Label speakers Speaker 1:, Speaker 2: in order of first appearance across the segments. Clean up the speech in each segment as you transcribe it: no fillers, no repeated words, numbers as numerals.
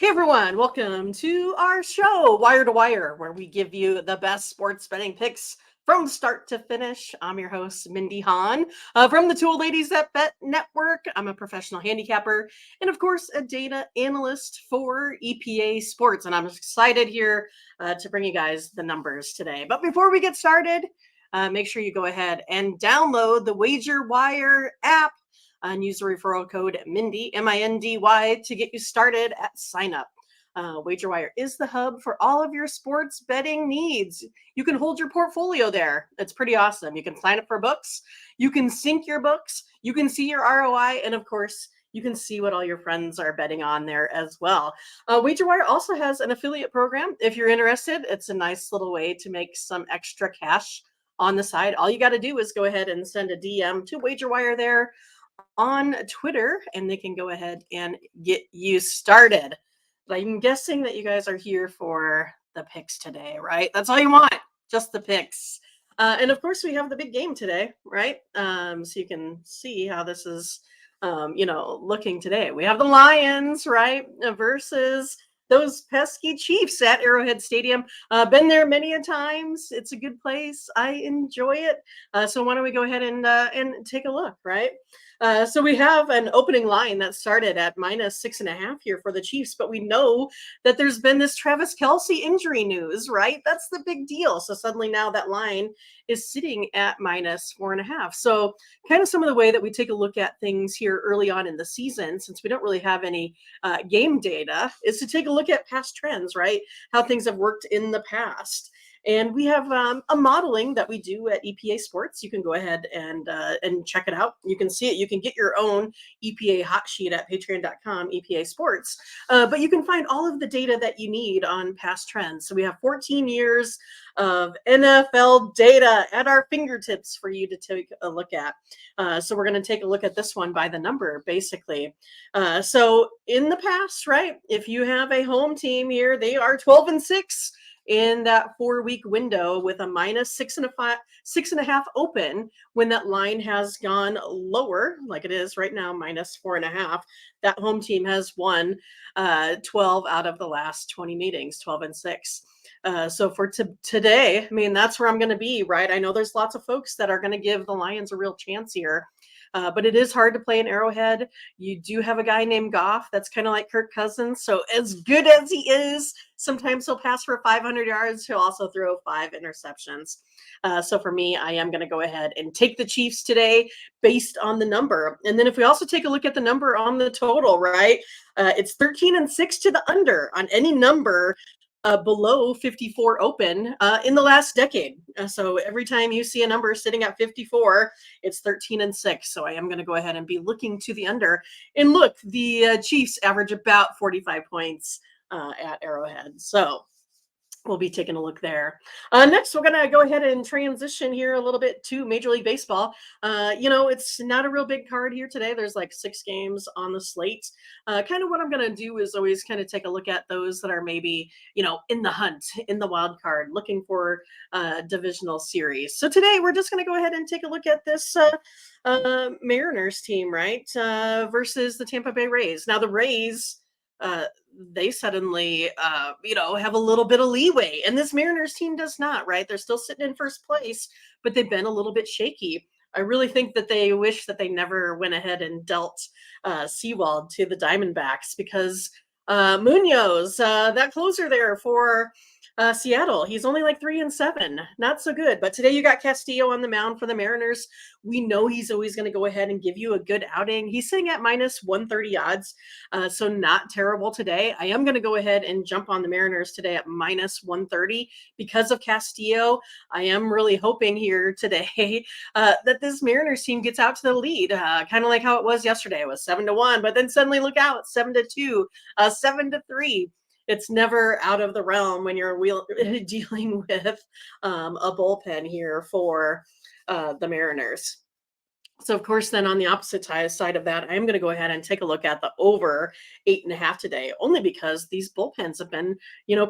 Speaker 1: Hey everyone, welcome to our show, Wire to Wire, where we give you the best sports betting picks from start to finish. I'm your host, Mindy Hahne, from the Tool Ladies That Bet Network. I'm a professional handicapper and, of course, a data analyst for EPA Sports. And I'm excited here to bring you guys the numbers today. But before we get started, make sure you go ahead and download the Wager Wire app and use the referral code Mindy, M-I-N-D-Y, to get you started at sign up. WagerWire is the hub for all of your sports betting needs. You can hold your portfolio there. It's pretty awesome. You can sign up for books. You can sync your books. You can see your ROI. And of course, you can see what all your friends are betting on there as well. WagerWire also has an affiliate program. If you're interested, it's a nice little way to make some extra cash on the side. All you got to do is go ahead and send a DM to WagerWire there on Twitter, and they can go ahead and get you started. But I'm guessing that you guys are here for the picks today, right? That's all you want, just the picks. And of course, we have the big game today, right? So you can see how this is, looking today. We have the Lions, right, versus those pesky Chiefs at Arrowhead Stadium. Been there many a times. It's a good place. I enjoy it. So why don't we go ahead and take a look, right? So we have an opening line that started at -6.5 here for the Chiefs, but we know that there's been this Travis Kelce injury news, right? That's the big deal. So suddenly now that line is sitting at -4.5. So kind of some of the way that we take a look at things here early on in the season, since we don't really have any game data, is to take a look at past trends, right? How things have worked in the past. And we have a modeling that we do at EPA Sports. You can go ahead and check it out. You can see it. You can get your own EPA hot sheet at patreon.com, EPA Sports. But you can find all of the data that you need on past trends. So we have 14 years of NFL data at our fingertips for you to take a look at. So we're going to take a look at this one by the number, basically. So in the past, right, if you have a home team here, they are 12-6 in that 4-week window with a -6.5 open. When that line has gone lower, like it is right now, -4.5, that home team has won 12 out of the last 20 meetings, 12-6. So for today, I mean, that's where I'm going to be, right? I know there's lots of folks that are going to give the Lions a real chance here. But it is hard to play in Arrowhead. You do have a guy named Goff that's kind of like Kirk Cousins. So as good as he is, sometimes he'll pass for 500 yards. He'll also throw 5 interceptions. So for me, I am going to go ahead and take the Chiefs today based on the number. And then if we also take a look at the number on the total, right, it's 13-6 to the under on any number below 54 open in the last decade. So every time you see a number sitting at 54, it's 13-6. So I am going to go ahead and be looking to the under. And look, the Chiefs average about 45 points at Arrowhead. So we'll be taking a look there. Next, we're going to go ahead and transition here a little bit to Major League Baseball. It's not a real big card here today. There's like 6 games on the slate. Kind of what I'm going to do is always kind of take a look at those that are maybe, in the hunt, in the wild card, looking for divisional series. So today, we're just going to go ahead and take a look at this Mariners team, right, versus the Tampa Bay Rays. Now, the Rays, they suddenly, have a little bit of leeway. And this Mariners team does not, right? They're still sitting in first place, but they've been a little bit shaky. I really think that they wish that they never went ahead and dealt Sewald to the Diamondbacks, because Munoz, that closer there for Seattle, he's only like 3-7, not so good. But today you got Castillo on the mound for the Mariners. We know he's always going to go ahead and give you a good outing. He's sitting at -130 odds, so not terrible today. I am going to go ahead and jump on the Mariners today at -130 because of Castillo. I am really hoping here today that this Mariners team gets out to the lead, kind of like how it was yesterday. It was 7-1, but then suddenly look out, 7-2, 7-3. It's never out of the realm when you're dealing with a bullpen here for the Mariners. So, of course, then on the opposite side of that, I am going to go ahead and take a look at the over 8.5 today, only because these bullpens have been,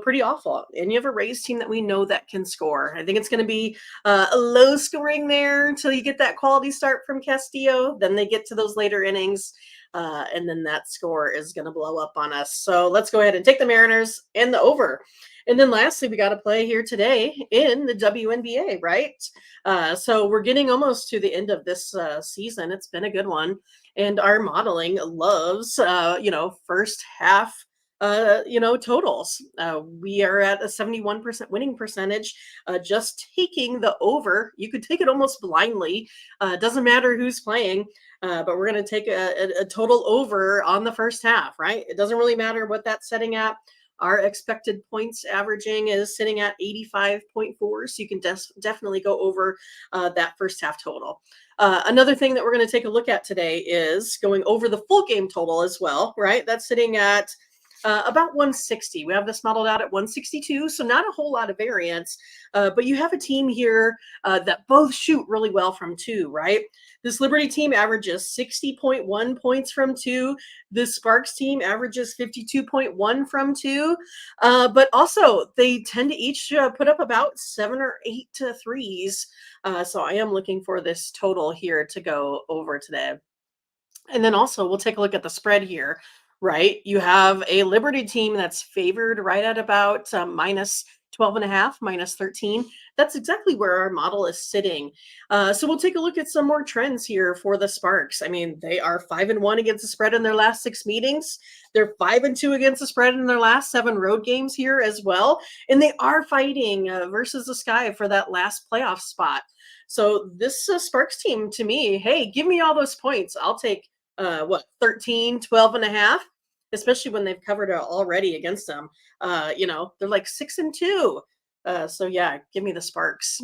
Speaker 1: pretty awful. And you have a Rays team that we know that can score. I think it's going to be a low scoring there until you get that quality start from Castillo. Then they get to those later innings. and then that score is going to blow up on us. So let's go ahead and take the Mariners and the over. And then lastly, we got to play here today in the WNBA, right? So we're getting almost to the end of this season. It's been a good one. And our modeling loves, first half totals. We are at a 71% winning percentage, just taking the over. You could take it almost blindly. Doesn't matter who's playing, but we're going to take a total over on the first half, right? It doesn't really matter what that's setting at. Our expected points averaging is sitting at 85.4, so you can definitely go over that first half total. Another thing that we're going to take a look at today is going over the full game total as well, right? That's sitting at about 160. We have this modeled out at 162, so not a whole lot of variance, but you have a team here that both shoot really well from two, right? This Liberty team averages 60.1 points from two. This Sparks team averages 52.1 from two, but also they tend to each put up about 7 or 8 threes. So I am looking for this total here to go over today. And then also we'll take a look at the spread here, right? You have a Liberty team that's favored right at about minus 12 and a half, minus 13. That's exactly where our model is sitting. So we'll take a look at some more trends here for the Sparks. I mean, they are 5-1 against the spread in their last 6 meetings. They're 5-2 against the spread in their last 7 road games here as well. And they are fighting versus the Sky for that last playoff spot. So this Sparks team, to me, hey, give me all those points. I'll take 13, 12 and a half, especially when they've covered it already against them. They're like 6-2. So yeah, give me the Sparks.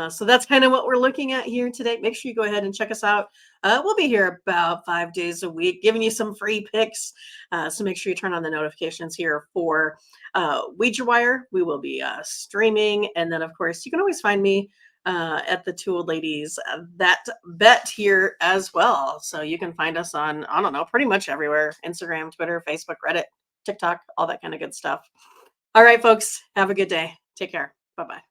Speaker 1: So that's kind of what we're looking at here today. Make sure you go ahead and check us out. We'll be here about 5 days a week, giving you some free picks. So make sure you turn on the notifications here for Wager Wire. We will be streaming. And then, of course, you can always find me at the Two Old Ladies That Bet here as well. So you can find us on, I don't know, pretty much everywhere: Instagram, Twitter, Facebook, Reddit, TikTok, all that kind of good stuff. All right, folks, have a good day. Take care. Bye-bye.